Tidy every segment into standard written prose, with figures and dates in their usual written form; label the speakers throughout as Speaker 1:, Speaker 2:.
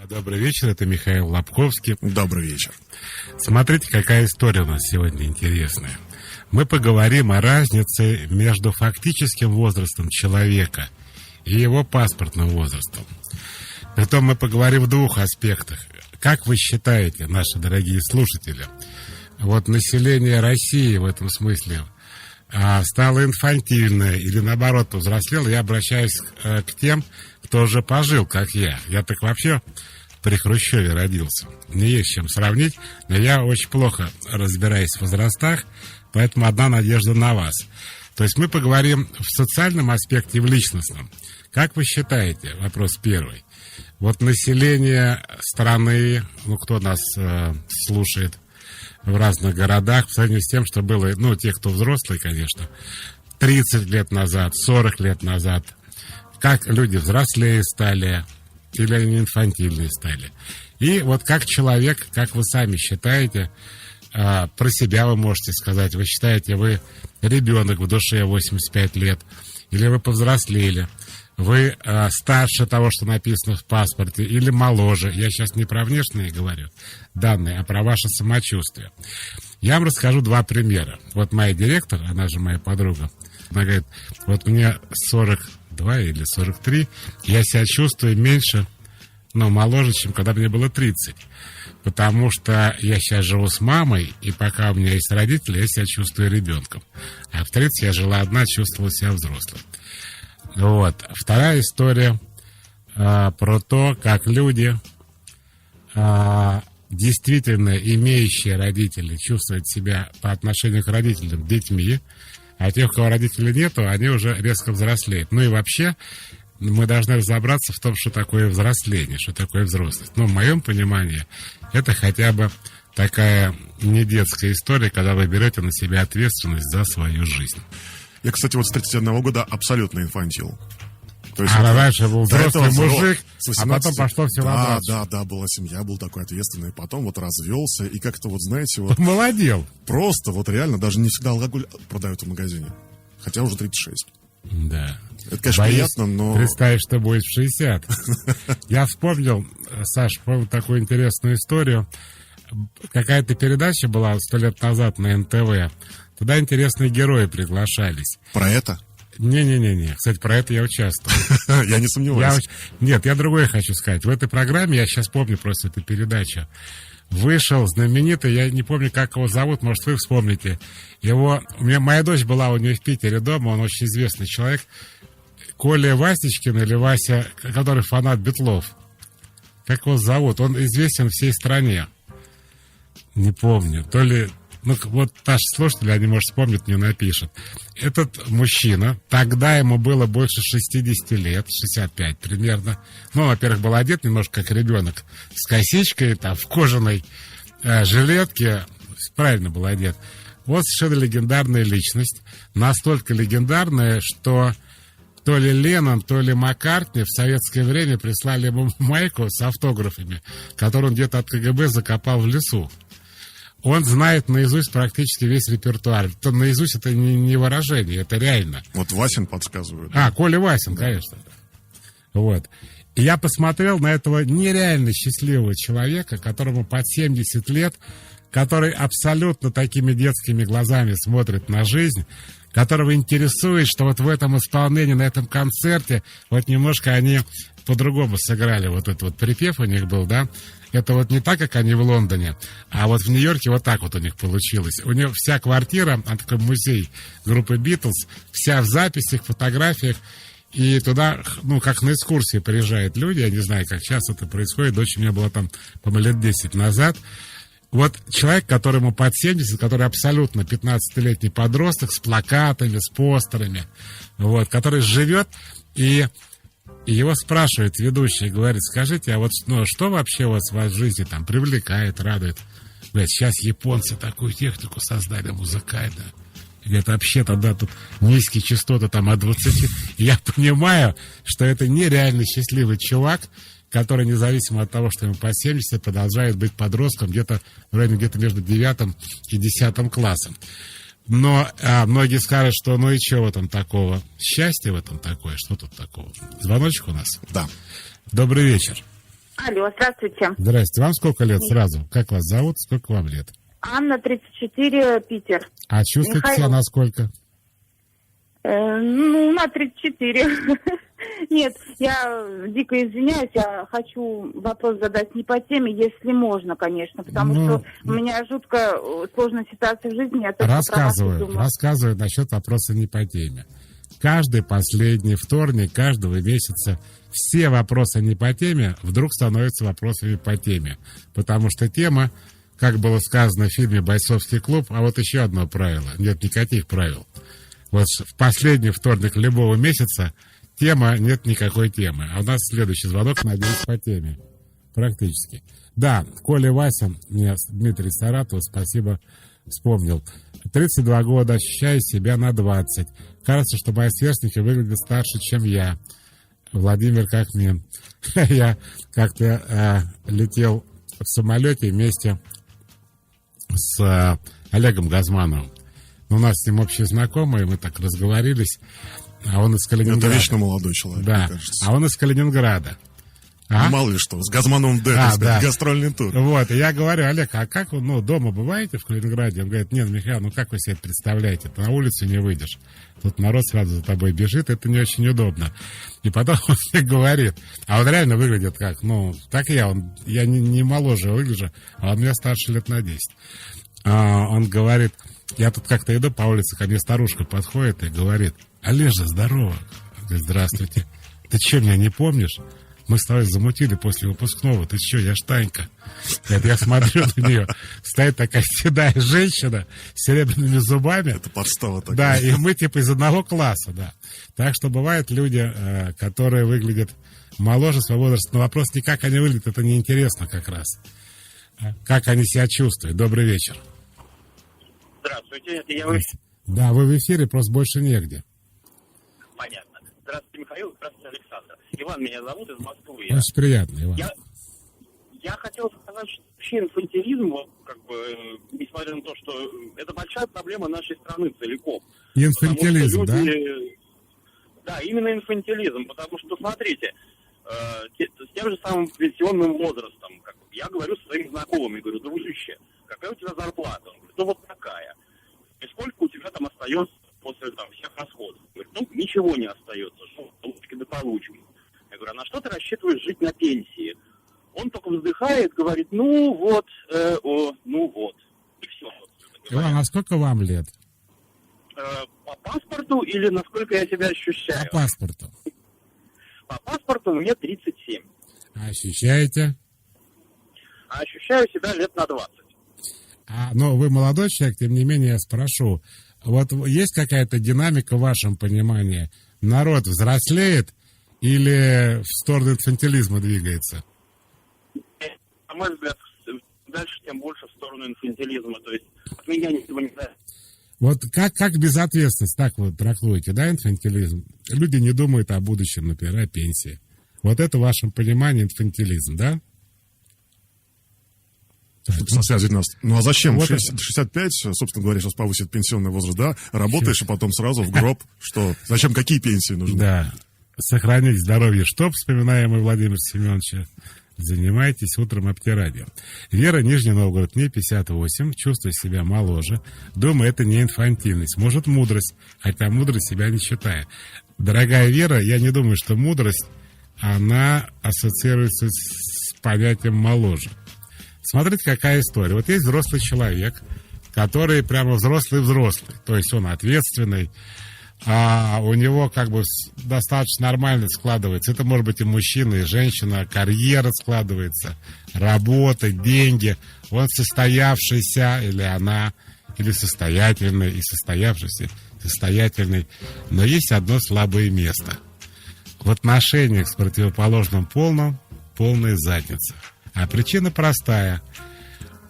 Speaker 1: Добрый вечер, это Михаил Лобковский.
Speaker 2: Добрый вечер.
Speaker 1: Смотрите, какая история у нас сегодня интересная. Мы поговорим о разнице между фактическим возрастом человека и его паспортным возрастом. Притом мы поговорим в двух аспектах. Как вы считаете, наши дорогие слушатели, вот население России в этом смысле стало инфантильное или наоборот повзрослело? Я обращаюсь к тем, кто уже пожил, как я. Я так вообще при Хрущеве родился. Не есть с чем сравнить, но я очень плохо разбираюсь в возрастах, поэтому одна надежда на вас. То есть мы поговорим в социальном аспекте и в личностном. Как вы считаете, вопрос первый, вот население страны, кто нас слушает в разных городах, по сравнению с тем, что было, те, кто взрослые, конечно, 30 лет назад, 40 лет назад, как люди взрослее стали, или они инфантильные стали. И вот как человек, как вы сами считаете, про себя вы можете сказать, вы считаете, вы ребенок в душе 85 лет, или вы повзрослели, вы старше того, что написано в паспорте, или моложе. Я сейчас не про внешние говорю данные, а про ваше самочувствие. Я вам расскажу два примера. Вот моя директор, она же моя подруга, она говорит, вот мне 42 или 43, я себя чувствую меньше, моложе, чем когда мне было 30. Потому что я сейчас живу с мамой, и пока у меня есть родители, я себя чувствую ребенком. А в 30 я жила одна, чувствовала себя взрослым. Вот. Вторая история про то, как люди, действительно имеющие родителей, чувствуют себя по отношению к родителям детьми, а тех, у кого родителей нету, они уже резко взрослеют. И вообще, мы должны разобраться в том, что такое взросление, что такое взрослость. В моем понимании, это хотя бы такая не детская история, когда вы берете на себя ответственность за свою жизнь.
Speaker 2: Я, кстати, с 31 года абсолютно инфантил.
Speaker 1: То есть раньше был взрослый мужик, а потом пошло все в обратно.
Speaker 2: Да, была семья, был такой ответственный. Потом развелся, и как-то знаете...
Speaker 1: Молодел.
Speaker 2: Просто реально, даже не всегда алкоголь продают в магазине. Хотя уже 36.
Speaker 1: Да.
Speaker 2: Это, конечно, приятно, но...
Speaker 1: Представь, что будет в 60. Я вспомнил, Саш, такую интересную историю. Какая-то передача была 100 лет назад на НТВ. Туда интересные герои приглашались.
Speaker 2: Про это?
Speaker 1: Не. Кстати, про это я участвовал.
Speaker 2: Я не сомневаюсь.
Speaker 1: Нет, я другое хочу сказать. В этой программе, я сейчас помню просто эту передачу, вышел знаменитый, я не помню, как его зовут, может, вы вспомните. Моя дочь была у нее в Питере дома, он очень известный человек. Коля Васечкин или Вася, который фанат Битлов. Как его зовут? Он известен всей стране. Не помню. То ли... наши слушатели, они, может, вспомнят, мне напишут. Этот мужчина, тогда ему было больше 60 лет, 65 примерно. Во-первых, был одет немножко как ребенок, с косичкой, в кожаной жилетке. Правильно был одет. Вот совершенно легендарная личность. Настолько легендарная, что то ли Леннон, то ли Маккартни в советское время прислали ему майку с автографами, которую он где-то от КГБ закопал в лесу. Он знает наизусть практически весь репертуар. Наизусть это не выражение, это реально.
Speaker 2: Васин подсказывает.
Speaker 1: Коля Васин, да. Конечно. И я посмотрел на этого нереально счастливого человека, которому под 70 лет, который абсолютно такими детскими глазами смотрит на жизнь, которого интересует, что в этом исполнении, на этом концерте, немножко они по-другому сыграли. Этот припев у них был, да? Это не так, как они в Лондоне, а в Нью-Йорке так у них получилось. У них вся квартира, такой музей группы Битлз, вся в записях, фотографиях, и туда, как на экскурсии приезжают люди, я не знаю, как сейчас это происходит, дочь у меня была там, по-моему, лет 10 назад. Человек, которому под 70, который абсолютно 15-летний подросток, с плакатами, с постерами, который живет, и его спрашивает ведущий, говорит, скажите, а что вообще вас в жизни привлекает, радует? Говорит, сейчас японцы такую технику создали музыкальную. Говорит, вообще тогда тут низкие частоты от 20. Я понимаю, что это нереально счастливый чувак, который, независимо от того, что ему по 70, продолжает быть подростком где-то между 9 и 10 классом. Но многие скажут, что и что в этом такого? Счастье в этом такое? Что тут такого? Звоночек у нас?
Speaker 2: Да.
Speaker 1: Добрый вечер.
Speaker 3: Алло, здравствуйте.
Speaker 1: Здрасте. Вам сколько лет сразу? Как вас зовут? Сколько вам лет?
Speaker 3: Анна, 34, Питер.
Speaker 1: А чувствуете
Speaker 3: Михаил.
Speaker 1: себя на сколько?
Speaker 3: На 34. Нет, я дико извиняюсь, я хочу вопрос задать не по теме, если можно, конечно, потому что у меня жутко сложная ситуация в жизни. Я только про вас и думаю.
Speaker 1: Рассказываю насчет вопроса не по теме. Каждый последний вторник каждого месяца все вопросы не по теме вдруг становятся вопросами по теме. Потому что тема, как было сказано в фильме «Бойцовский клуб», а вот еще одно правило. Нет никаких правил. Вот в последний вторник любого месяца тема, нет никакой темы. А у нас следующий звонок, надеюсь, по теме. Практически. Да, Коля Вася, меня Дмитрий Саратов, спасибо, вспомнил. 32 года, ощущаю себя на 20. Кажется, что мои сверстники выглядят старше, чем я. Владимир Кахмин. Я как-то летел в самолете вместе с Олегом Газмановым. У нас с ним общие знакомые, мы так разговорились. А он из Калининграда.
Speaker 2: Это вечно молодой человек,
Speaker 1: да.
Speaker 2: мне кажется.
Speaker 1: А он из Калининграда.
Speaker 2: Ну, мало ли что, с Газмановым да. Гастрольный тур.
Speaker 1: Вот, и я говорю: Олег, а как вы, дома бываете в Калининграде? Он говорит: нет, Михаил, как вы себе это представляете? Ты на улицу не выйдешь. Тут народ сразу за тобой бежит, это не очень удобно. И потом он мне говорит, а он реально выглядит как, так я не моложе выгляжу, а он меня старше лет на 10. Он говорит, я тут как-то иду по улице, ко мне старушка подходит и говорит: Олежа, здорово. Я говорю: здравствуйте. Ты что, меня не помнишь? Мы с тобой замутили после выпускного. Ты что, я ж Танька. Я смотрю на нее. Стоит такая седая женщина с серебряными зубами.
Speaker 2: Это подстава такая.
Speaker 1: Да, и мы типа из одного класса, да. Так что бывают люди, которые выглядят моложе своего возраста. Но вопрос не как они выглядят, это неинтересно как раз. Как они себя чувствуют. Добрый вечер.
Speaker 4: Здравствуйте, это я в эфире.
Speaker 1: Да, вы в эфире, просто больше негде.
Speaker 4: Понятно. Здравствуйте, Михаил, здравствуйте, Александр. Иван меня зовут, из Москвы.
Speaker 1: Очень приятно, Иван.
Speaker 4: Я хотел сказать, что вообще инфантилизм, несмотря на то, что это большая проблема нашей страны целиком.
Speaker 1: Инфантилизм, да?
Speaker 4: Да, именно инфантилизм, потому что, смотрите, с тем же самым пенсионным возрастом, я говорю своим знакомым, говорю: дружище, какая у тебя зарплата? Он говорит: вот такая. И сколько у тебя там остается после всех расходов? Говорит: ничего не остается, да получим. Я говорю: а на что ты рассчитываешь жить на пенсии? Он только вздыхает, говорит: И все.
Speaker 1: Иван, а сколько вам лет?
Speaker 4: По паспорту или насколько я себя ощущаю?
Speaker 1: По паспорту.
Speaker 4: По паспорту мне 37.
Speaker 1: А ощущаете?
Speaker 4: А ощущаю себя лет на 20.
Speaker 1: Вы молодой человек, тем не менее я спрошу. Вот есть какая-то динамика в вашем понимании? Народ взрослеет или в сторону инфантилизма двигается?
Speaker 4: На мой взгляд, дальше тем больше в сторону инфантилизма. То есть от меня ничего не знает.
Speaker 1: Вот как безответственность, так вы трактуете, да, инфантилизм? Люди не думают о будущем, например, о пенсии. Вот это в вашем понимании инфантилизм, да?
Speaker 2: Со связи нас. А зачем? Вот 65, собственно говоря, сейчас повысит пенсионный возраст, да? Работаешь, и потом сразу в гроб. Что? Зачем? Какие пенсии нужны?
Speaker 1: Да. Сохранить здоровье, что, вспоминаем мы Владимира Семеновича. Занимайтесь утром обтиранием. Вера, Нижний Новгород, мне 58, чувствую себя моложе. Думаю, это не инфантильность, может, мудрость, хотя мудрость себя не считаю. Дорогая Вера, я не думаю, что мудрость, она ассоциируется с понятием моложе. Смотрите, какая история. Вот есть взрослый человек, который прямо взрослый-взрослый, то есть он ответственный, а у него достаточно нормально складывается. Это может быть и мужчина, и женщина, карьера складывается, работа, деньги. Он состоявшийся, или она, или состоятельный, и состоявшийся, состоятельный. Но есть одно слабое место. В отношениях с противоположным полом полная задница. А причина простая.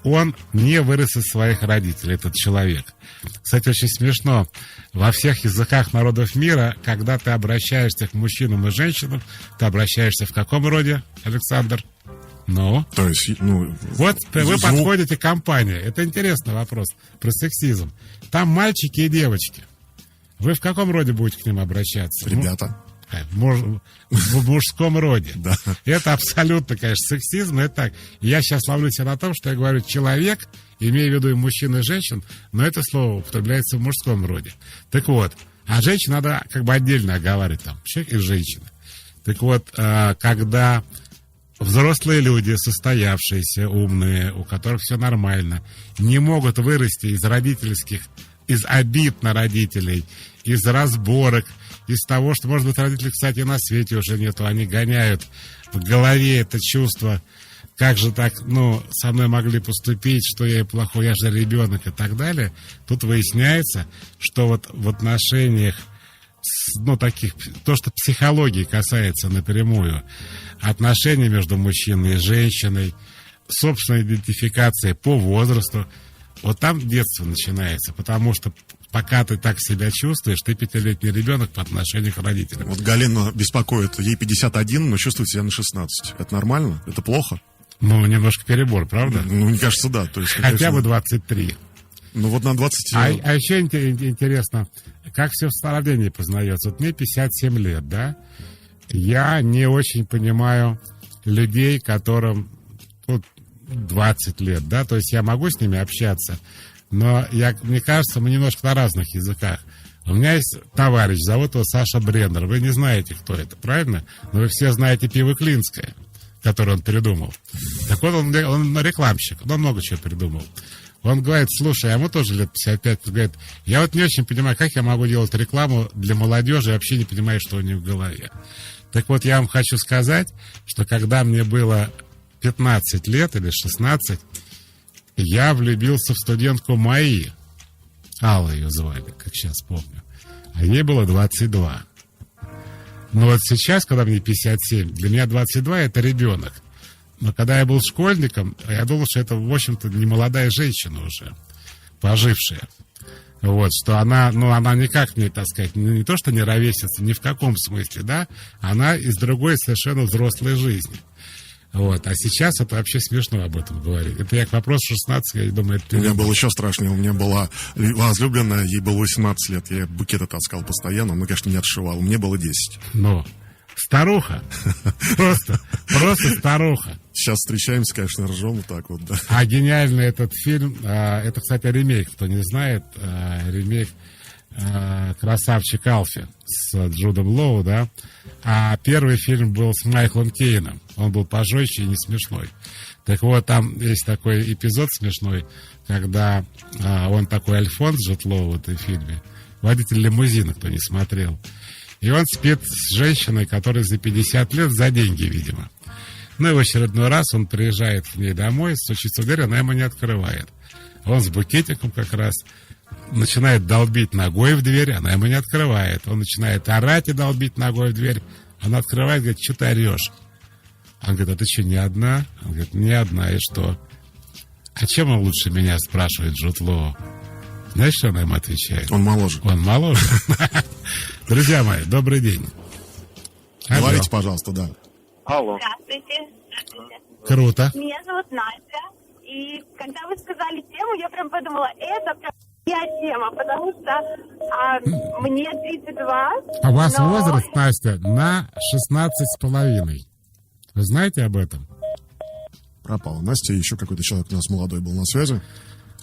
Speaker 1: Он не вырос из своих родителей, этот человек. Кстати, очень смешно. Во всех языках народов мира, когда ты обращаешься к мужчинам и женщинам, ты обращаешься в каком роде, Александр?
Speaker 2: То есть,
Speaker 1: Вот вы подходите к компании. Это интересный вопрос про сексизм. Там мальчики и девочки. Вы в каком роде будете к ним обращаться?
Speaker 2: Ребята.
Speaker 1: в мужском роде.
Speaker 2: Да.
Speaker 1: Это абсолютно, конечно, сексизм. Это так. Я сейчас ловлю себя на том, что я говорю человек, имею в виду и мужчин, и женщин, но это слово употребляется в мужском роде. Так вот, а женщин надо как бы отдельно оговаривать, там, человек и женщина. Так вот, когда взрослые люди, состоявшиеся, умные, у которых все нормально, не могут вырасти из обид на родителей, из разборок, из того, что, может быть, родителей, кстати, на свете уже нету, они гоняют в голове это чувство, как же так, со мной могли поступить, что я плохой, я же ребенок и так далее. Тут выясняется, что вот в отношениях, таких, то, что психологии касается напрямую, отношения между мужчиной и женщиной, собственной идентификации по возрасту, вот там детство начинается, потому что пока ты так себя чувствуешь, ты 5-летний ребенок по отношению к родителям.
Speaker 2: Вот Галина беспокоит, ей 51, но чувствует себя на 16. Это нормально? Это плохо?
Speaker 1: Немножко перебор, правда?
Speaker 2: Мне кажется, да. То есть,
Speaker 1: хотя бы 23.
Speaker 2: Вот на 20...
Speaker 1: А еще интересно, как все в староведении познается. Вот мне 57 лет, да? Я не очень понимаю людей, которым 20 лет, да? То есть я могу с ними общаться, но мне кажется, мы немножко на разных языках. У меня есть товарищ, зовут его Саша Бреннер. Вы не знаете, кто это, правильно? Но вы все знаете пиво Клинское, которое он придумал. Так вот, он рекламщик, он много чего придумал. Он говорит, слушай, а ему тоже лет 55, он говорит, я вот не очень понимаю, как я могу делать рекламу для молодежи, и вообще не понимаю, что у них в голове. Так вот, я вам хочу сказать, что когда мне было 15 лет или 16, я влюбился в студентку Майи. Алла ее звали, как сейчас помню. А ей было 22. Но вот сейчас, когда мне 57, для меня 22 это ребенок. Но когда я был школьником, я думал, что это, в общем-то, не молодая женщина уже, пожившая. Вот, что она никак мне, так сказать, не то, что не ровесница, ни в каком смысле, да, она из другой совершенно взрослой жизни. Вот, а сейчас это вообще смешно об этом говорить. Это я к вопросу 16, я думаю, это...
Speaker 2: У меня было еще страшнее. У меня была возлюбленная, ей было 18 лет. Я букеты таскал постоянно, но, конечно, не отшивал. Мне было 10.
Speaker 1: Старуха. Просто старуха.
Speaker 2: Сейчас встречаемся, конечно, ржем вот так вот, да.
Speaker 1: А гениальный этот фильм, это, кстати, ремейк, кто не знает, ремейк «Красавчик Алфи» с Джудом Лоу, да. А первый фильм был с Майклом Кейном. Он был пожестче и не смешной. Так вот, там есть такой эпизод смешной, когда он такой Альфонс Джуд Лоу в этом фильме, водитель лимузина, кто не смотрел. И он спит с женщиной, которой за 50 лет, за деньги, видимо. И в очередной раз он приезжает к ней домой, стучится в дверь, она ему не открывает. Он с букетиком как раз начинает долбить ногой в дверь, она ему не открывает. Он начинает орать и долбить ногой в дверь. Она открывает, говорит, что ты орешь? Он говорит, а ты что, не одна? Он говорит, не одна, и что? А чем он лучше меня, спрашивает Джуд Лоу. Знаешь, что она ему отвечает?
Speaker 2: Он моложе.
Speaker 1: Он моложе? Друзья мои, добрый день.
Speaker 2: Говорите, пожалуйста, да.
Speaker 5: Алло.
Speaker 6: Здравствуйте.
Speaker 1: Круто.
Speaker 6: Меня зовут Настя. И когда вы сказали тему, я прям подумала, это прям моя тема, потому что мне 32.
Speaker 1: А у вас возраст, Настя, на 16,5. Вы знаете об этом?
Speaker 2: Пропала Настя, еще какой-то человек у нас молодой был на связи.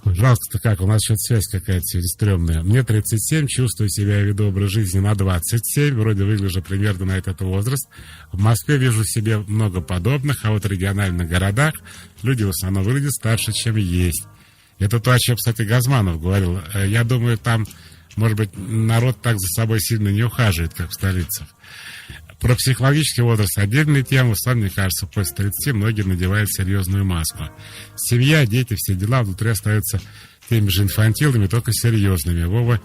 Speaker 1: Жалко-то как, у нас что-то связь какая-то сегодня стрёмная. Мне 37, чувствую себя, веду образ жизни на 27, вроде выгляжу примерно на этот возраст. В Москве вижу себе много подобных, а вот в региональных городах люди в основном выглядят старше, чем есть. Это то, о чем, кстати, Газманов говорил. Я думаю, там, может быть, народ так за собой сильно не ухаживает, как в столицах. Про психологический возраст отдельная тема. Сам, мне кажется, после 30 многие надевают серьезную маску. Семья, дети, все дела внутри остаются теми же инфантилами, только серьезными. Вова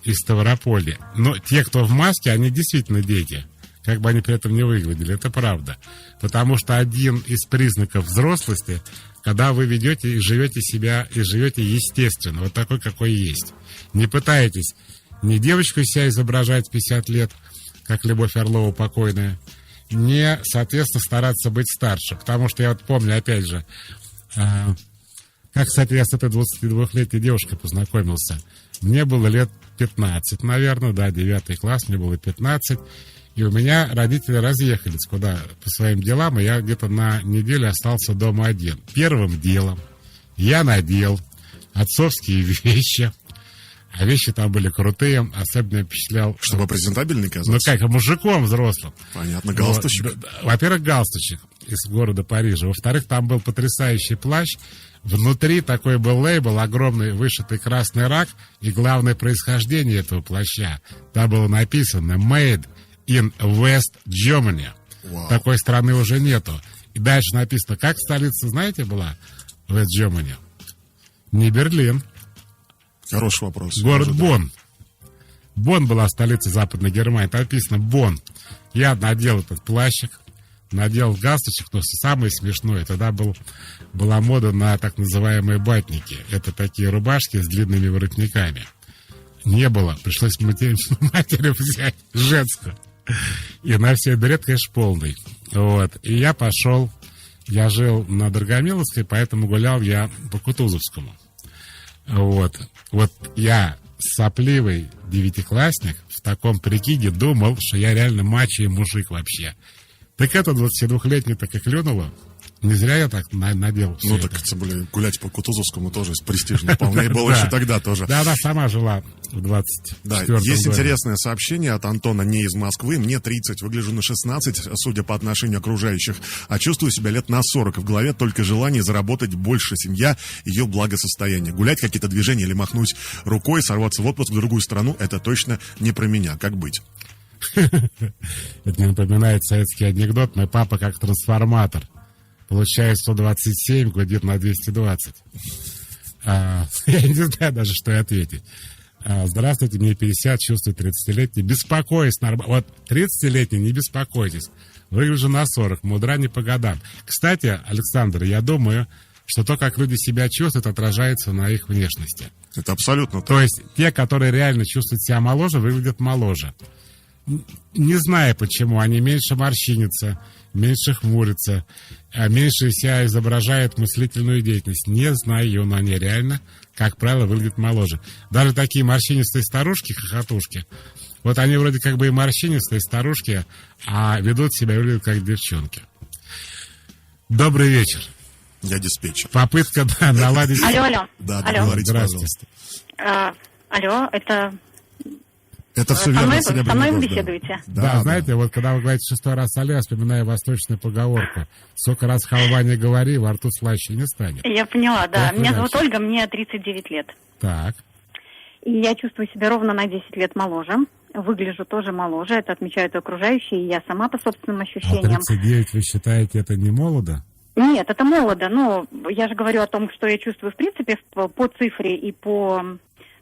Speaker 1: из Ставрополья. Но те, кто в маске, они действительно дети. Как бы они при этом не выглядели, это правда. Потому что один из признаков взрослости, когда вы ведете и живете себя, и живете естественно, вот такой, какой есть. Не пытаетесь ни девочку из себя изображать 50 лет, как Любовь Орлова покойная, не, соответственно, стараться быть старше. Потому что я вот помню, опять же, как, кстати, я с этой 22-летней девушкой познакомился. Мне было лет 15, наверное, да, 9 класс, мне было 15. И у меня родители разъехались куда по своим делам, и я где-то на неделю остался дома один. Первым делом я надел отцовские вещи, а вещи там были крутые, особенно впечатлял...
Speaker 2: Чтобы презентабельный казаться?
Speaker 1: Ну как, мужиком взрослым.
Speaker 2: Понятно, галстучек.
Speaker 1: Вот, во-первых, галстучек из города Парижа. Во-вторых, там был потрясающий плащ. Внутри такой был лейбл, огромный вышитый красный рак, и главное происхождение этого плаща. Там было написано «Made in West Germany».
Speaker 2: Вау.
Speaker 1: Такой страны уже нету. И дальше написано, как столица, знаете, была West Germany? Не Берлин.
Speaker 2: Хороший вопрос.
Speaker 1: Город Бонн. Бонн была столица Западной Германии. Там написано Бонн. Я надел этот плащик, надел галстучек, но самое смешное, тогда была мода на так называемые батники. Это такие рубашки с длинными воротниками. Не было. Пришлось матери взять женскую. И на всей дыре, конечно, полный. Вот. И я пошел, я жил на Драгомиловской, поэтому гулял я по Кутузовскому. Вот я, сопливый девятиклассник, в таком прикиде думал, что я реально мачо и мужик вообще. Так это 22-летний так и клюнуло. Не зря я так надел.
Speaker 2: Ну так, тем более, гулять по Кутузовскому тоже престижно вполне было еще тогда тоже.
Speaker 1: Да, она сама жила в 24-м
Speaker 2: Да, есть интересное сообщение от Антона, не из Москвы. Мне 30, выгляжу на 16, судя по отношению окружающих, а чувствую себя лет на 40. В голове только желание заработать больше, семья, ее благосостояние. Гулять, какие-то движения или махнуть рукой, сорваться в отпуск в другую страну, это точно не про меня. Как быть?
Speaker 1: Это мне напоминает советский анекдот. Мой папа как трансформатор. Получает 127, гудит на 220. Я не знаю даже, что и ответить. Здравствуйте, мне 50, чувствую 30-летний. Беспокоюсь. Вот 30-летний, не беспокойтесь. Вы уже на 40, мудра не по годам. Кстати, Александр, я думаю, что то, как люди себя чувствуют, отражается на их внешности.
Speaker 2: Это абсолютно так.
Speaker 1: То есть те, которые реально чувствуют себя моложе, выглядят моложе. Не знаю почему, они меньше морщинятся, меньше хмурятся, меньше себя изображают мыслительную деятельность. Не знаю, но они реально, как правило, выглядят моложе. Даже такие морщинистые старушки, хохотушки, вот они вроде как бы и морщинистые старушки, а ведут себя, выглядят как девчонки. Добрый вечер.
Speaker 2: Я диспетчер.
Speaker 1: Попытка, да, наладить...
Speaker 6: Алло.
Speaker 2: Да,
Speaker 6: Алло.
Speaker 2: договоритесь, пожалуйста.
Speaker 6: Алло,
Speaker 2: Это все
Speaker 6: со
Speaker 2: верно,
Speaker 6: мной
Speaker 2: Серебряный
Speaker 6: вы
Speaker 2: гость, да.
Speaker 6: беседуете?
Speaker 1: Да, знаете, вот когда вы говорите 6-й раз «алло», я вспоминаю восточную поговорку. Сколько раз халва не говори, во рту слаще не станет.
Speaker 6: Я поняла, да.
Speaker 1: Как
Speaker 6: Меня
Speaker 1: иначе?
Speaker 6: зовут Ольга, мне 39 лет.
Speaker 1: Так.
Speaker 6: И я чувствую себя ровно на 10 лет моложе. Выгляжу тоже моложе, это отмечают окружающие, и я сама по собственным
Speaker 1: А
Speaker 6: ощущениям.
Speaker 1: 39 вы считаете это не молодо?
Speaker 6: Нет, это молодо, но я же говорю о том, что я чувствую в принципе по цифре и по...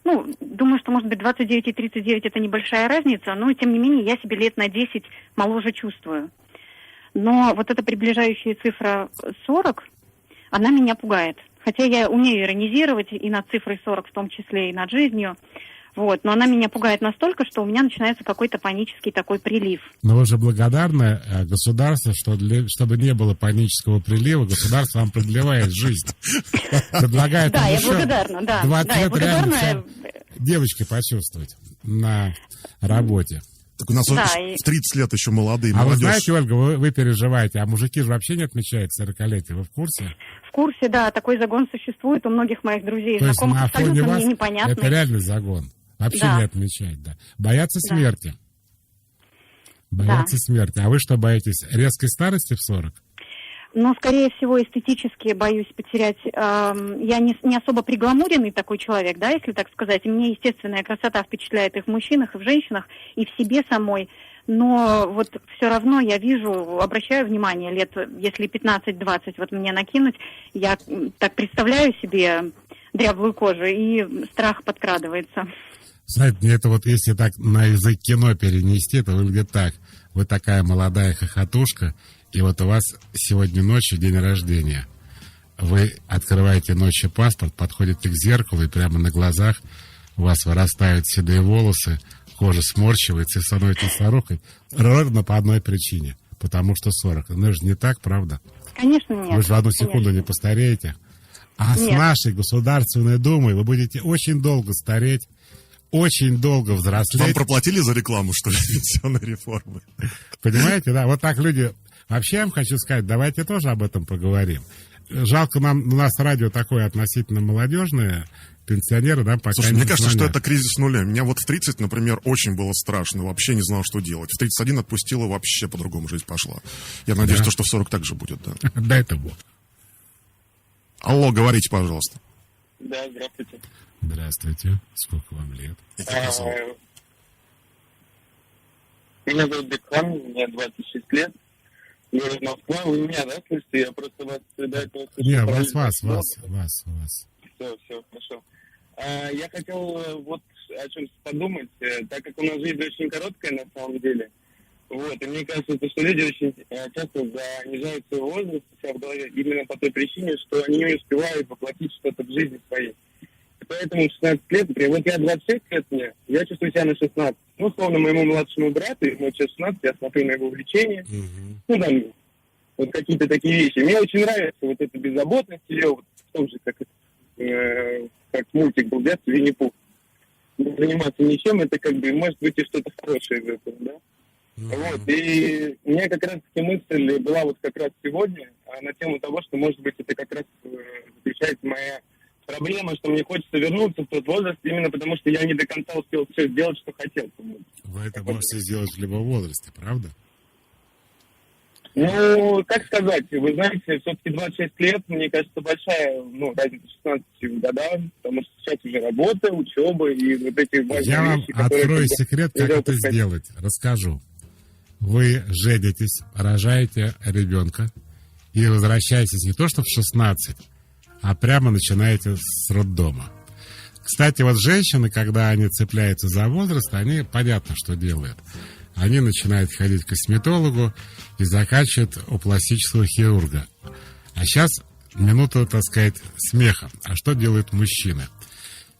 Speaker 6: Ну, думаю, что, может быть, 29 и 39 это небольшая разница, но, тем не менее, я себе лет на 10 моложе чувствую. Но вот эта приближающая цифра 40, она меня пугает. Хотя я умею иронизировать и над цифрой 40, в том числе и над жизнью. Вот, но она меня пугает настолько, что у меня начинается какой-то панический такой прилив.
Speaker 1: Но вы же благодарны государству, что чтобы не было панического прилива, государство вам продлевает жизнь. Предлагает
Speaker 6: Да,
Speaker 1: вам
Speaker 6: я
Speaker 1: еще
Speaker 6: благодарна, да.
Speaker 1: 20
Speaker 6: Да, я
Speaker 1: лет реально
Speaker 6: благодарна.
Speaker 1: девочкой почувствовать на работе.
Speaker 2: Так у нас
Speaker 6: Да,
Speaker 2: в 30 лет еще молодые,
Speaker 1: А вы
Speaker 2: молодежь.
Speaker 1: знаете, Ольга, вы переживаете, а мужики же вообще не отмечают 40-летие, вы в курсе?
Speaker 6: В курсе, да, такой загон существует у многих моих друзей и
Speaker 1: То есть
Speaker 6: знакомых,
Speaker 1: на фоне
Speaker 6: абсолютно
Speaker 1: вас
Speaker 6: мне непонятный.
Speaker 1: это реальный загон. Вообще
Speaker 6: Да.
Speaker 1: не отмечать, да. Боятся
Speaker 6: Да.
Speaker 1: смерти. Боятся смерти. А вы что боитесь? Резкой старости в 40?
Speaker 6: Но, скорее всего, эстетически боюсь потерять... я не особо пригламуренный такой человек, да, если так сказать. И мне естественная красота впечатляет и в мужчинах, и в женщинах, и в себе самой. Но вот все равно я вижу, обращаю внимание, лет, если 15-20 вот мне накинуть, я так представляю себе дряблую кожу, и страх подкрадывается.
Speaker 1: Знаете, мне это вот, если так на язык кино перенести, то выглядит так. Вы такая молодая хохотушка, и вот у вас сегодня ночью день рождения. Вы открываете ночью паспорт, подходите к зеркалу, и прямо на глазах у вас вырастают седые волосы, кожа сморщивается, и становитесь старухой ровно по одной причине. Потому что 40. Ну, это же не так, правда?
Speaker 6: Конечно, нет.
Speaker 1: Вы же в одну секунду
Speaker 6: конечно.
Speaker 1: не постареете. А с
Speaker 6: Нет.
Speaker 1: нашей Государственной Думой вы будете очень долго стареть, очень долго
Speaker 2: Вам
Speaker 1: взрослеть.
Speaker 2: проплатили за рекламу, что ли, пенсионной реформы?
Speaker 1: Понимаете, да? Вот так люди... Вообще, я вам хочу сказать, давайте тоже об этом поговорим. Жалко, у нас радио такое относительно молодежное, пенсионеры, да, пока
Speaker 2: Слушай,
Speaker 1: не
Speaker 2: мне кажется, что
Speaker 1: звонят.
Speaker 2: это кризис нуля. Меня вот в 30, например, очень было страшно. Вообще не знал, что делать. В 31 отпустила, вообще по-другому жизнь пошла. Я надеюсь,
Speaker 1: Да.
Speaker 2: что в 40 так же будет, да.
Speaker 1: Дай это Бог.
Speaker 2: Алло, говорите, пожалуйста.
Speaker 4: Да, здравствуйте.
Speaker 1: Здравствуйте. Сколько вам лет?
Speaker 2: И как вас зовут?
Speaker 4: Меня зовут Бекхан, мне 26 лет. Город Москва. Вы меня, да, слышите? Я просто вас до этого слышал.
Speaker 1: Не,
Speaker 4: параллельно.
Speaker 1: вас.
Speaker 4: Все, хорошо. Я хотел вот о чем подумать, так как у нас жизнь очень короткая на самом деле. Вот, и мне кажется, что люди очень часто занижают свой возраст у себя в голове именно по той причине, что они не успевают воплотить что-то в жизни своей. И поэтому 16 лет, например, вот я 26 лет мне, я чувствую себя на 16. Ну, словно моему младшему брату, ему сейчас 16, я смотрю на его увлечения. Ну, там, вот какие-то такие вещи. Мне очень нравится вот эта беззаботность ее, вот в том же, как мультик был в детстве, Винни-Пух. Заниматься ничем, это как бы, может быть, и что-то хорошее из этого, да? Вот, и у меня как раз-таки мысль была вот как раз сегодня на тему того, что, может быть, это как раз заключается моя проблема, что мне хочется вернуться в тот возраст, именно потому что я не до конца успел все сделать, что хотел.
Speaker 1: Вы это можете сделать в любом возрасте, правда?
Speaker 4: Ну, как сказать, вы знаете, все-таки 26 лет, мне кажется, большая, разница 16 годам, потому что сейчас уже работа, учеба и вот эти важные
Speaker 1: Я вам
Speaker 4: вещи, которые...
Speaker 1: открою секрет, как
Speaker 4: нельзя
Speaker 1: это
Speaker 4: упускать.
Speaker 1: сделать. Расскажу. Вы женитесь, рожаете ребенка и возвращаетесь не то что в 16, а прямо начинаете с роддома. Кстати, вот женщины, когда они цепляются за возраст, они понятно, что делают. Они начинают ходить к косметологу и заканчивают у пластического хирурга. А сейчас минута, так сказать, смеха. А что делают мужчины?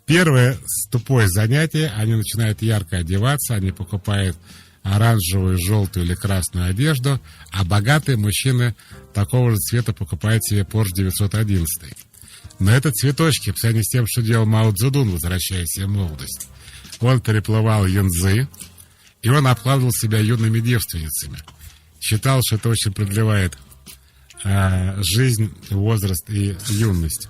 Speaker 1: Первое тупое занятие, они начинают ярко одеваться, они покупают оранжевую, желтую или красную одежду, а богатые мужчины такого же цвета покупают себе Porsche 911. Но это цветочки, по сравнению с тем, что делал Мао Цзэдун, возвращая себе молодость. Он переплывал Янцзы, и он обкладывал себя юными девственницами. Считал, что это очень продлевает жизнь, возраст и юность.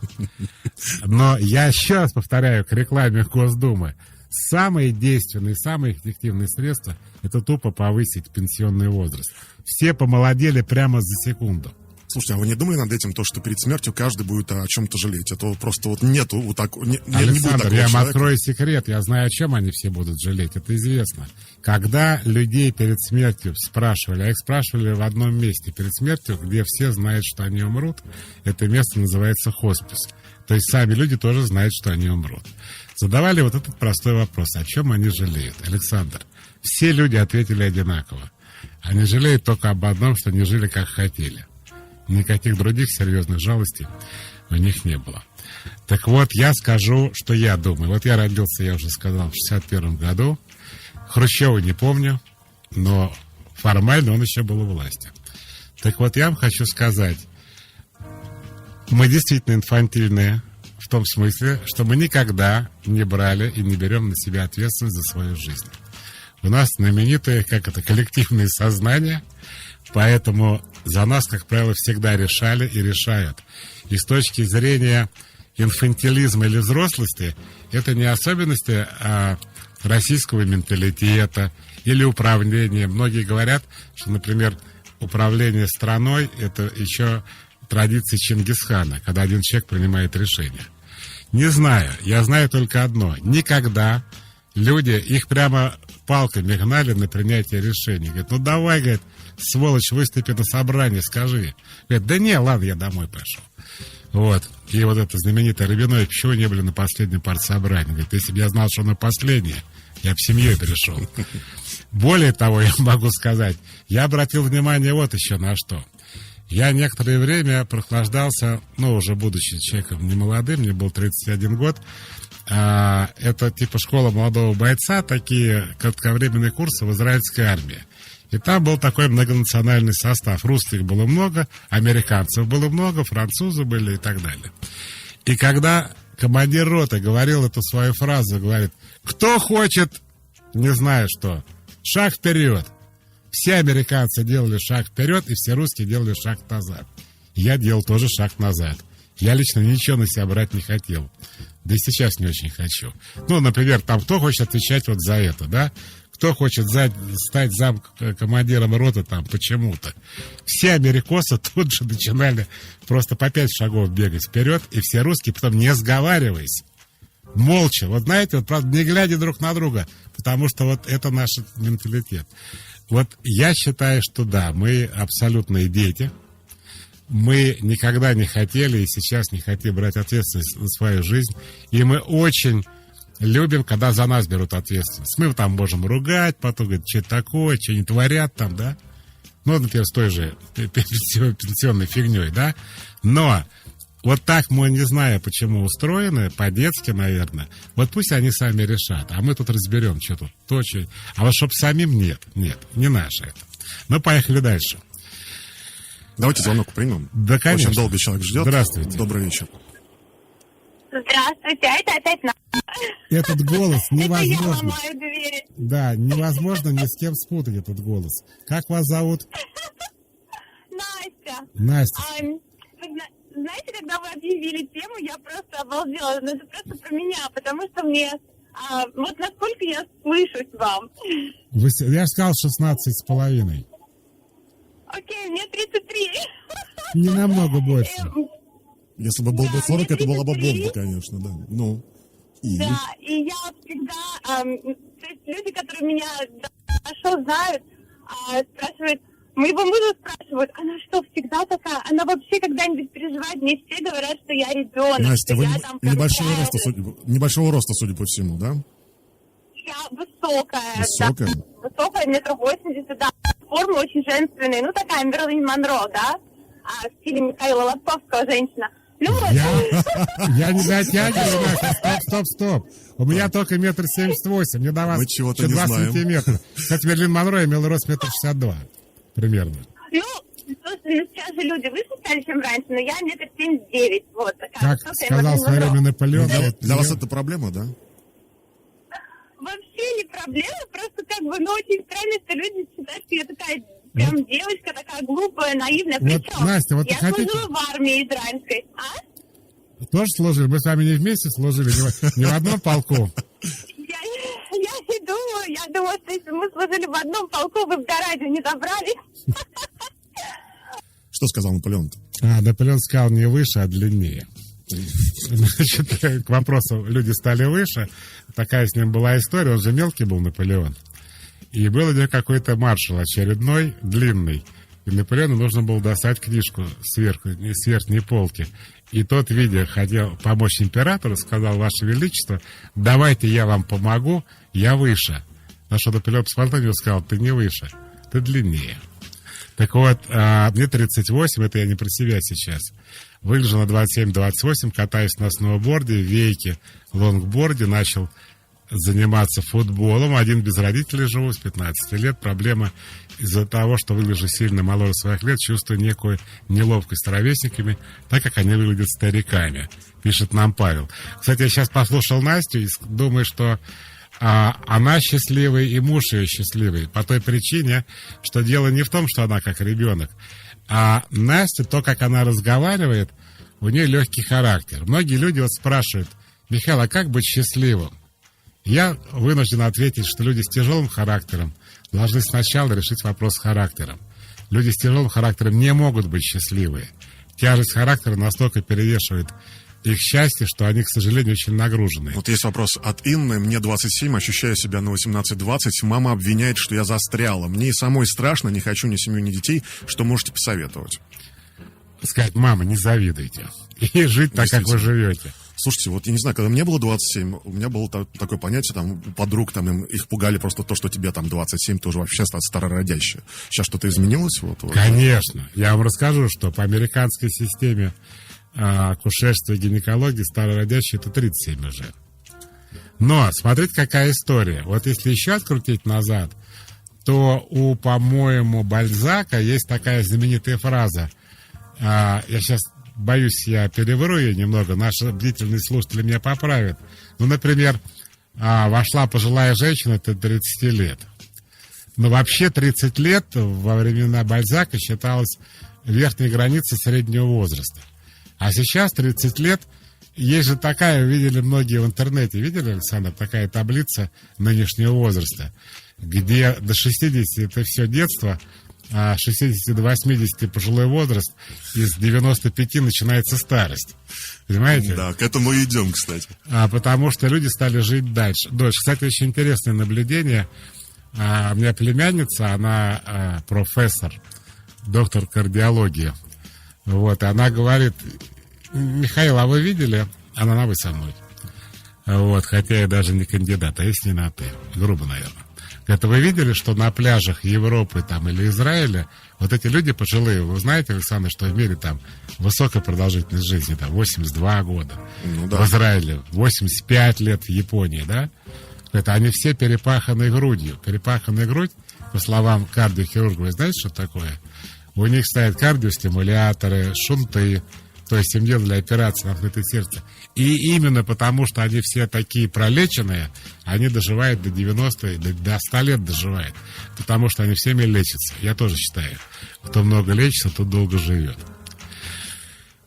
Speaker 1: Но я еще раз повторяю, к рекламе Госдумы. Самые действенные, самые эффективные средства – это тупо повысить пенсионный возраст. Все помолодели прямо за секунду.
Speaker 2: Слушайте, а вы не думали над этим, то, что перед смертью каждый будет о чем-то жалеть? Это вот просто вот нету вот так... не будет
Speaker 1: Александр,
Speaker 2: такого
Speaker 1: я вам
Speaker 2: человека.
Speaker 1: открою секрет. Я знаю, о чем они все будут жалеть. Это известно. Когда людей перед смертью спрашивали, а их спрашивали в одном месте перед смертью, где все знают, что они умрут, это место называется хоспис. То есть сами люди тоже знают, что они умрут. Задавали вот этот простой вопрос. О чем они жалеют? Александр, все люди ответили одинаково. Они жалеют только об одном, что не жили, как хотели. Никаких других серьезных жалостей у них не было. Так вот, я скажу, что я думаю. Вот я родился, я уже сказал, в 61 году. Хрущева не помню, но формально он еще был у власти. Так вот, я вам хочу сказать, мы действительно инфантильные в том смысле, что мы никогда не брали и не берем на себя ответственность за свою жизнь. У нас знаменитое, коллективное сознание, поэтому за нас, как правило, всегда решали и решают. И с точки зрения инфантилизма или взрослости, это не особенности российского менталитета или управления. Многие говорят, что, например, управление страной – это еще традиция Чингисхана, когда один человек принимает решение. Не знаю, я знаю только одно. Никогда люди, их прямо палками гнали на принятие решений. Говорят, ну давай, говорит, сволочь, выступи на собрании, скажи. Говорит, да не, ладно, я домой пошел. Вот. И вот это знаменитое Рабинович, почему не были на последнем партсобрании? Говорит, если бы я знал, что на последнее, я бы семьей пришел. Более того, я могу сказать, я обратил внимание вот еще на что. Я некоторое время прохлаждался, уже будучи человеком немолодым, мне был 31 год, это типа школа молодого бойца, такие кратковременные курсы в израильской армии. И там был такой многонациональный состав. Русских было много, американцев было много, французы были и так далее. И когда командир роты говорил эту свою фразу, говорит, кто хочет, не знаю что, шаг вперед. Все американцы делали шаг вперед, и все русские делали шаг назад. Я делал тоже шаг назад. Я лично ничего на себя брать не хотел. Да и сейчас не очень хочу. Ну, например, там кто хочет отвечать вот за это, да? Кто хочет стать замкомандиром роты там почему-то. Все америкосы тут же начинали просто по 5 шагов бегать вперед, и все русские потом, не сговариваясь, молча, вот знаете, вот правда, не глядя друг на друга, потому что вот это наш менталитет. Вот я считаю, что да, мы абсолютные дети. Мы никогда не хотели и сейчас не хотим брать ответственность за свою жизнь. И мы очень любим, когда за нас берут ответственность. Мы там можем ругать, потом говорить, что это такое, что они творят там, да? Ну, например, с той же пенсионной фигней, да? Но вот так мы не знаем, почему устроены, по-детски, наверное. Вот пусть они сами решат, а мы тут разберем, что тут то, что... А вот чтоб самим нет, не наше это. Ну, поехали дальше.
Speaker 2: Давайте звонок примем.
Speaker 1: Да, конечно.
Speaker 2: Очень долго человек ждет.
Speaker 1: Здравствуйте.
Speaker 2: Добрый вечер.
Speaker 5: Здравствуйте, это опять
Speaker 1: Этот голос невозможно.
Speaker 5: Это я ломаю двери.
Speaker 1: Да, невозможно ни с кем спутать этот голос. Как вас зовут?
Speaker 5: Настя.
Speaker 1: Настя.
Speaker 5: Знаете, когда вы объявили тему, я просто обалдела. Но это просто про меня, потому что мне... вот насколько я слышусь вам.
Speaker 1: Я же сказал 16,5.
Speaker 5: Окей, мне 33.
Speaker 1: Не намного больше.
Speaker 2: Если бы был бы 40, это была бы бомба, конечно, да. Ну, и...
Speaker 5: Да, и я всегда... то есть люди, которые меня хорошо знают, спрашивают... Моего мужа спрашивают, она что, всегда такая? Она вообще когда-нибудь переживает? Мне все говорят, что я ребенок.
Speaker 2: Настя, вы
Speaker 5: я там
Speaker 2: небольшого роста, судя по всему, да?
Speaker 5: Я высокая.
Speaker 2: Высокая?
Speaker 5: Да, высокая, 1,80 м, да. Форма очень женственная. Ну, такая Мерлин Монро, да? В стиле Михаила Лобковского женщина. Ну,
Speaker 1: Я не дотягиваю. Стоп. У меня только 1,78 м. Мне до вас
Speaker 2: мы чего-то не
Speaker 1: 2
Speaker 2: знаем.
Speaker 1: сантиметра. Кстати, Мерлин Монро имел рост 1,62 м. Примерно.
Speaker 5: ну, слушай, сейчас же люди выше стали, чем раньше, но я 1,79 м. Вот такая.
Speaker 1: Как сказал в свое время Наполеон.
Speaker 2: Для вас это проблема, да?
Speaker 5: Вообще не проблема, просто как бы, очень странно, что люди считают, что я такая прям девочка, такая глупая, наивная. Причем
Speaker 1: Настя, вот
Speaker 5: я служила в армии израильской.
Speaker 1: Тоже служили? Мы с вами не вместе служили, не в одном полку.
Speaker 5: Я не думаю, я думаю, что если мы служили в одном полку, вы бы до радио не добрались.
Speaker 2: Что сказал Наполеон-то?
Speaker 1: Наполеон сказал не выше, а длиннее. Значит, к вопросу, люди стали выше. Такая с ним была история. Он же мелкий был, Наполеон. И был у него какой-то маршал очередной, длинный. И Наполеону нужно было достать книжку с верхней полки. И тот, видя, хотел помочь императору, сказал: Ваше Величество, давайте я вам помогу, я выше. На что Наполеон посмотрел на него и сказал: ты не выше, ты длиннее. Так вот, мне 38, это я не про себя сейчас. Выгляжу на 27-28, катаюсь на сноуборде, вейке, лонгборде, начал заниматься футболом. Один без родителей живу, с 15 лет. Проблема из-за того, что выгляжу сильно моложе своих лет, чувствую некую неловкость с ровесниками, так как они выглядят стариками, пишет нам Павел. Кстати, я сейчас послушал Настю и думаю, что она счастливая и муж ее счастливый. По той причине, что дело не в том, что она как ребенок, а Настя, то, как она разговаривает, у нее легкий характер. Многие люди вот спрашивают: Михаил, а как быть счастливым? Я вынужден ответить, что люди с тяжелым характером должны сначала решить вопрос с характером. Люди с тяжелым характером не могут быть счастливые. Тяжесть характера настолько перевешивает их счастье, что они, к сожалению, очень нагружены.
Speaker 2: Вот есть вопрос от Инны. Мне 27, ощущаю себя на 18-20. Мама обвиняет, что я застряла. Мне и самой страшно, не хочу ни семью, ни детей. Что можете посоветовать?
Speaker 1: Сказать: мама, не завидуйте. И жить так, как вы живете.
Speaker 2: Слушайте, вот я не знаю, когда мне было 27, у меня было такое понятие, там, у подруг, там, их пугали просто то, что тебе там 27, ты уже вообще старородящая. Сейчас что-то изменилось? Вот.
Speaker 1: Конечно. Я вам расскажу, что по американской системе акушерства и гинекологии старородящие — это 37 уже. Но смотрите, какая история. Вот если еще открутить назад, то по-моему, Бальзака есть такая знаменитая фраза. Я сейчас боюсь, я перевру ее немного, наши бдительные слушатели меня поправят. Ну, например, вошла пожилая женщина, это 30 лет. Но вообще 30 лет во времена Бальзака считалось верхней границей среднего возраста. А сейчас 30 лет, есть же такая, видели многие в интернете, видели, Александр, такая таблица нынешнего возраста, где до 60 это все детство, а 60 до 80 пожилой возраст, и с 95 начинается старость. Понимаете?
Speaker 2: Да, к этому и идем, кстати.
Speaker 1: Потому что люди стали жить дольше. Кстати, очень интересное наблюдение. У меня племянница, она профессор, доктор кардиологии. Вот, и она говорит: Михаил, а вы видели? Она на «вы» со мной. Вот, хотя я даже не кандидат, а есть не на «ты». Грубо, наверное. Это вы видели, что на пляжах Европы там, или Израиля вот эти люди пожилые, вы знаете, Александр, что в мире там высокая продолжительность жизни, там 82 года.
Speaker 2: Ну, да.
Speaker 1: В Израиле 85 лет в Японии, да? Это они все перепаханы грудью. Перепаханная грудь, по словам кардиохирурга, вы знаете, что такое? У них стоят кардиостимуляторы, шунты, то есть им делали операции на открытое сердце. И именно потому, что они все такие пролеченные, они доживают до 90, до 100 лет доживают. Потому что они всеми лечатся. Я тоже считаю. Кто много лечится, тот долго живет.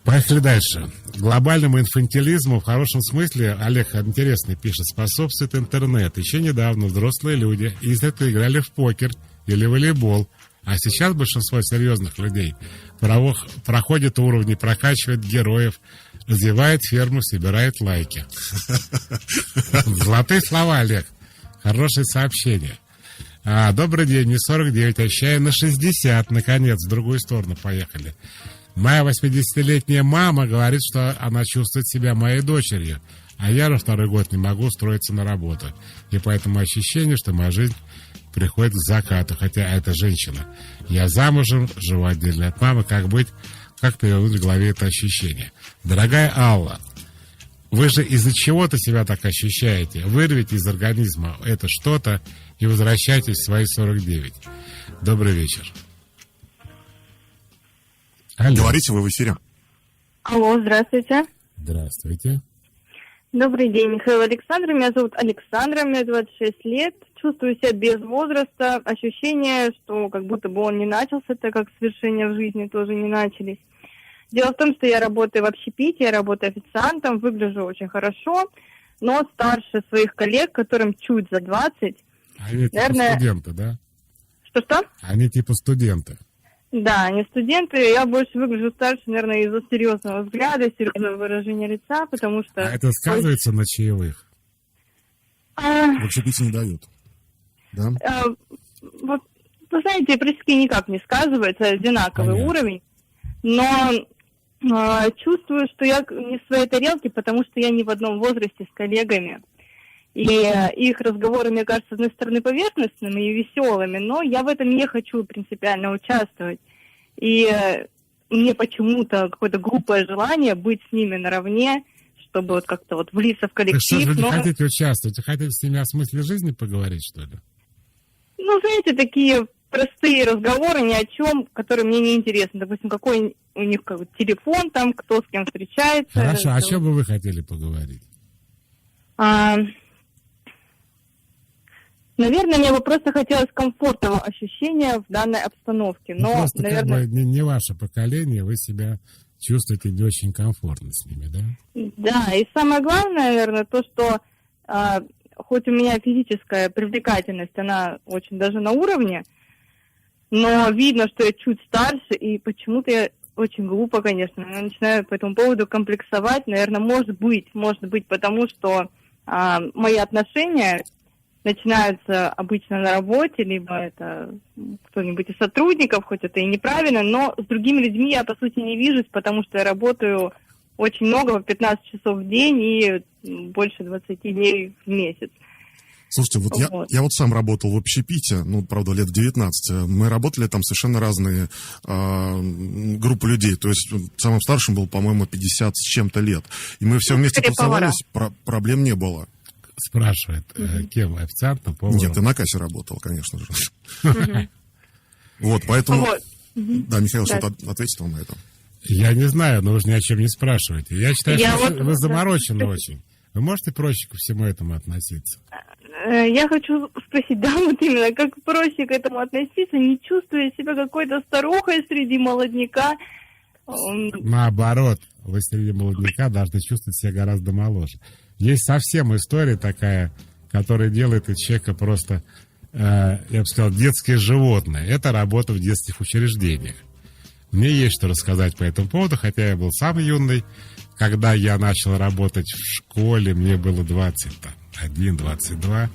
Speaker 1: Поехали дальше. Глобальному инфантилизму в хорошем смысле, Олег интересно пишет, способствует интернет. Еще недавно взрослые люди изредка играли в покер или волейбол. А сейчас большинство серьезных людей проходит уровни, прокачивает героев, развивает ферму, собирает лайки. Золотые слова, Олег. Хорошее сообщение. Добрый день, мне 49, ощущаю на 60. Наконец, в другую сторону поехали. Моя 80-летняя мама говорит, что она чувствует себя моей дочерью, а я на второй год не могу устроиться на работу. И поэтому ощущение, что моя жизнь приходит к закату, хотя это женщина. Я замужем, живу отдельно от мамы. Как быть? Как перевернуть в голове это ощущение? Дорогая Алла, вы же из-за чего-то себя так ощущаете. Вырвите из организма это что-то и возвращайтесь в свои 49. Добрый вечер. Алло.
Speaker 2: Говорите, вы в эфире.
Speaker 5: Алло, здравствуйте.
Speaker 1: Здравствуйте.
Speaker 5: Добрый день, Михаил Александр. Меня зовут Александра, мне 26 лет. Чувствую себя без возраста. Ощущение, что как будто бы он не начался, так как свершения в жизни тоже не начались. Дело в том, что я работаю в общепите, я работаю официантом, выгляжу очень хорошо, но старше своих коллег, которым чуть за 20.
Speaker 1: Они типа студенты, да?
Speaker 5: Что-что?
Speaker 1: Они типа студенты.
Speaker 5: Да, они студенты. Я больше выгляжу старше, наверное, из-за серьезного взгляда, серьезного выражения лица, потому что...
Speaker 1: А это сказывается на чаевых?
Speaker 2: В общепите не дают. Да?
Speaker 5: Вот, вы знаете, практически никак не сказывается, одинаковый уровень, но чувствую, что я не в своей тарелке, потому что я не в одном возрасте с коллегами. И их разговоры, мне кажется, с одной стороны поверхностными и веселыми, но я в этом не хочу принципиально участвовать. И мне почему-то какое-то глупое желание быть с ними наравне, чтобы вот как-то вот влиться в коллектив.
Speaker 1: Что же вы не хотите участвовать? Вы хотите с ними о смысле жизни поговорить, что ли?
Speaker 5: Ну, знаете, такие простые разговоры ни о чем, которые мне не интересны. Допустим, какой у них телефон там, кто с кем встречается.
Speaker 1: Хорошо, о чем бы вы хотели поговорить?
Speaker 5: Наверное, мне бы просто хотелось комфортного ощущения в данной обстановке. Но,
Speaker 1: просто
Speaker 5: наверное...
Speaker 1: как бы не ваше поколение, вы себя чувствуете не очень комфортно с ними, да?
Speaker 5: Да, и самое главное, наверное, то, что хоть у меня физическая привлекательность, она очень даже на уровне, но видно, что я чуть старше, и почему-то я очень глупо, конечно, я начинаю по этому поводу комплексовать. Наверное, может быть, потому что мои отношения начинаются обычно на работе, либо это кто-нибудь из сотрудников, хоть это и неправильно, но с другими людьми я, по сути, не вижусь, потому что я работаю очень много, 15 часов в день и больше 20 дней в месяц.
Speaker 2: Слушайте, вот я вот сам работал в общепите, правда, лет в 19. Мы работали там совершенно разные группы людей. То есть самым старшим был, по-моему, 50 с чем-то лет. И мы все вместе тусовались, проблем не было.
Speaker 1: Спрашивает, кем? Официантом, поваром?
Speaker 2: Нет, ты на кассе работал, конечно же. Вот, поэтому... Да, Михаил, что-то ответит вам на это.
Speaker 1: Я не знаю, но вы же ни о чем не спрашиваете. Я считаю,
Speaker 5: Я
Speaker 1: что
Speaker 5: вот-
Speaker 1: вы заморочены очень. Вы можете проще ко всему этому относиться?
Speaker 5: Я хочу спросить, да, вот именно, как проще к этому относиться, не чувствуя себя какой-то старухой среди молодняка.
Speaker 1: Наоборот, вы среди молодняка должны чувствовать себя гораздо моложе. Есть совсем история такая, которая делает из человека просто, я бы сказал, детское животное. Это работа в детских учреждениях. Мне есть что рассказать по этому поводу, хотя я был сам юный. Когда я начал работать в школе, мне было 21, 22.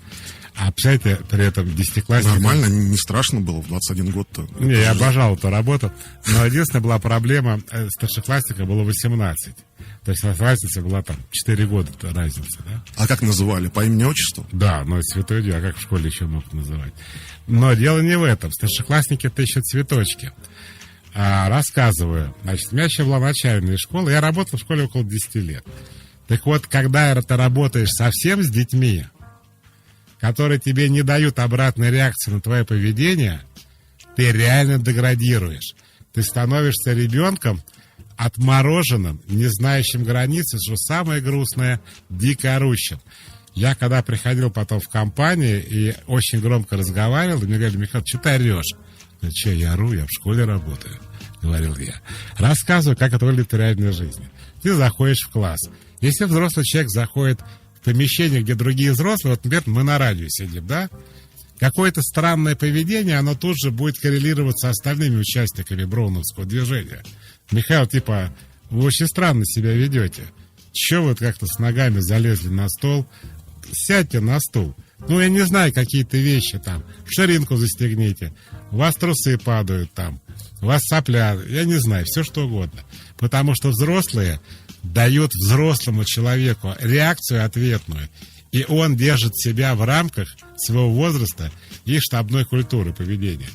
Speaker 1: А, представляете, при этом десятиклассник...
Speaker 2: Нормально, не страшно было в 21 год-то.
Speaker 1: Не, я обожал эту работу. Но единственная была проблема, старшеклассника было 18. То есть разница была там 4 года разница, да?
Speaker 2: А как называли? По имени-отчеству?
Speaker 1: Да, но святой день, а как в школе еще мог называть? Но дело не в этом. Старшеклассники — это еще цветочки. Рассказываю. Значит, у меня еще была начальная школа. Я работал в школе около 10 лет. Так вот, когда ты работаешь совсем с детьми, которые тебе не дают обратной реакции на твое поведение, ты реально деградируешь. Ты становишься ребенком отмороженным, не знающим границы, что самое грустное, дико орущим. Я когда приходил потом в компанию и очень громко разговаривал, и мне говорили: Михаил, что ты орешь? Ну что, я ору, я в школе работаю, говорил я. Рассказываю, как это выглядит в реальной жизни. Ты заходишь в класс. Если взрослый человек заходит в помещение, где другие взрослые, вот, например, мы на радио сидим, да? Какое-то странное поведение, оно тут же будет коррелироваться с остальными участниками броуновского движения. Михаил, типа, вы очень странно себя ведете. Че вы как-то с ногами залезли на стол? Сядьте на стул. Ну, я не знаю, какие-то вещи там. Ширинку застегните. У вас трусы падают там. У вас сопля. Я не знаю, все что угодно. Потому что взрослые дают взрослому человеку реакцию ответную. И он держит себя в рамках своего возраста и штабной культуры поведения.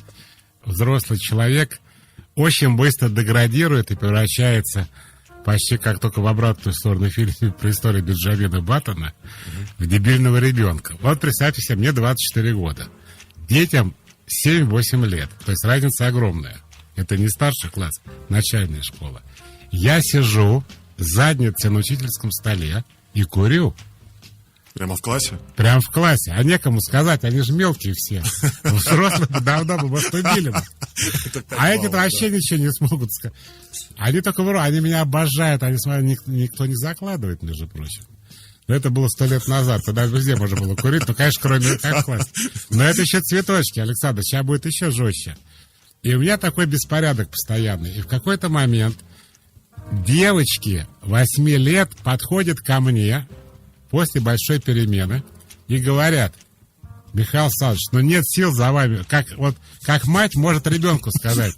Speaker 1: Взрослый человек очень быстро деградирует и превращается почти как только в обратную сторону фильма про историю Бенджамина Баттона в дебильного ребенка. Вот представьте себе, мне 24 года. Детям 7-8 лет. То есть разница огромная. Это не старший класс, начальная школа. Я сижу задницей на учительском столе и курю.
Speaker 2: Прямо в классе?
Speaker 1: Прямо в классе. А некому сказать, они же мелкие все. Взрослые давно бы поступили. А эти вообще ничего не смогут сказать. Они только врут, они меня обожают, они смотрят, никто не закладывает, между прочим. Но это было 100 лет назад, тогда везде можно было курить, ну, конечно, кроме как в классе. Но это еще цветочки, Александр, сейчас будет еще жестче. И у меня такой беспорядок постоянный. И в какой-то момент девочки 8 лет подходят ко мне после большой перемены и говорят: Михаил Александрович, ну нет сил за вами. Как мать может ребенку сказать: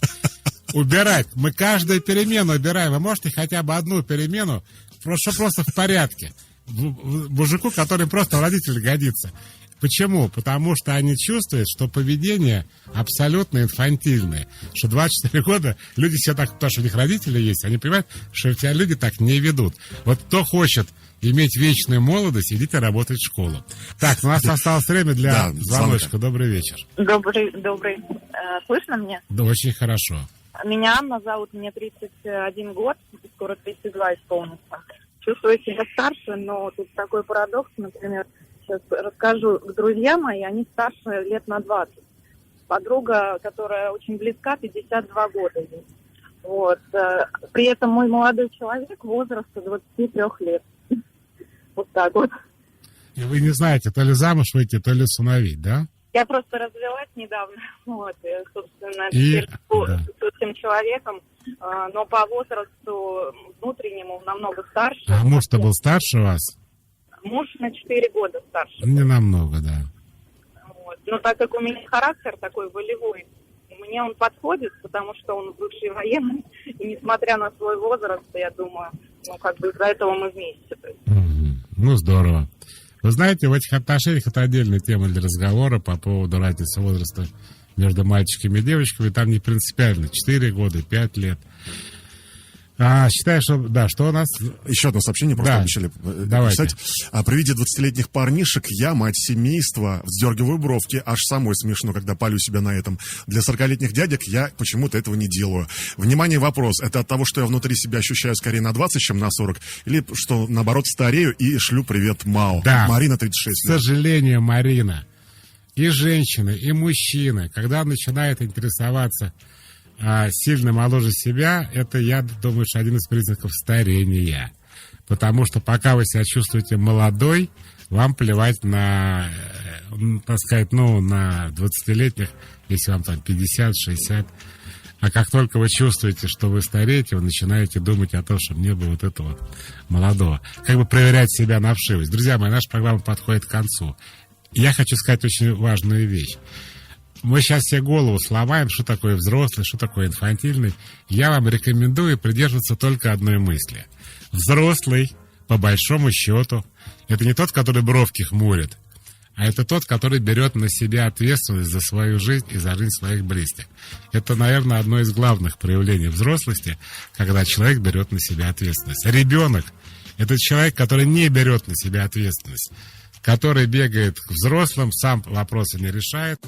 Speaker 1: убирать. Мы каждую перемену убираем. Вы можете хотя бы одну перемену, просто в порядке. Мужику, который просто родитель годится. Почему? Потому что они чувствуют, что поведение абсолютно инфантильное. Что 24 года люди себя так, потому что у них родители есть, они понимают, что тебя люди так не ведут. Вот кто хочет иметь вечную молодость, идите работать в школу. Так, у нас осталось время для звоночка. Добрый вечер.
Speaker 7: Добрый. Слышно мне?
Speaker 1: Да, очень хорошо.
Speaker 7: Меня Анна зовут, мне 31 год, скоро 32 исполнится. Чувствую себя старше, но тут такой парадокс, например, сейчас расскажу. Друзья мои, они старше лет на 20. Подруга, которая очень близка, 52 года ей. Вот. При этом мой молодой человек возраста 23 лет. Вот так вот.
Speaker 1: И вы не знаете, то ли замуж выйти, то ли усыновить, да?
Speaker 7: Я просто развелась недавно, вот, и, собственно,
Speaker 1: И,
Speaker 7: с этим человеком, но по возрасту внутреннему намного старше.
Speaker 1: А муж-то был старше вас?
Speaker 7: Муж на 4 года старше.
Speaker 1: Не намного, да.
Speaker 7: Вот. Но так как у меня характер такой волевой, мне он подходит, потому что он бывший военный, и несмотря на свой возраст, я думаю, из-за этого мы вместе.
Speaker 1: Ну, здорово. Вы знаете, в этих отношениях это отдельная тема для разговора по поводу разницы возраста между мальчиками и девочками. Там не принципиально, 4 года, 5 лет. Считаю, что, да, что у нас...
Speaker 2: Еще одно сообщение, просто
Speaker 1: Да.
Speaker 2: обещали
Speaker 1: Давайте.
Speaker 2: писать. При виде 20-летних парнишек я, мать семейства, вздергиваю бровки, аж самой смешно, когда палю себя на этом. Для 40-летних дядек я почему-то этого не делаю. Внимание, вопрос. Это от того, что я внутри себя ощущаю скорее на 20, чем на 40? Или что, наоборот, старею и шлю привет Мао?
Speaker 1: Да.
Speaker 2: Марина, 36
Speaker 1: К
Speaker 2: лет.
Speaker 1: сожалению, Марина, и женщины, и мужчины, когда начинают интересоваться сильно моложе себя, это, я думаю, что один из признаков старения. Потому что пока вы себя чувствуете молодой, вам плевать на, так сказать, на 20-летних, если вам там 50, 60. А как только вы чувствуете, что вы стареете, вы начинаете думать о том, чтобы не было вот этого молодого. Как бы проверять себя на вшивость. Друзья мои, наша программа подходит к концу. Я хочу сказать очень важную вещь. Мы сейчас все голову сломаем, что такое взрослый, что такое инфантильный. Я вам рекомендую придерживаться только одной мысли. Взрослый, по большому счету, это не тот, который бровки хмурит, а это тот, который берет на себя ответственность за свою жизнь и за жизнь своих близких. Это, наверное, одно из главных проявлений взрослости, когда человек берет на себя ответственность. Ребенок – это человек, который не берет на себя ответственность, который бегает к взрослым, сам вопросы не решает.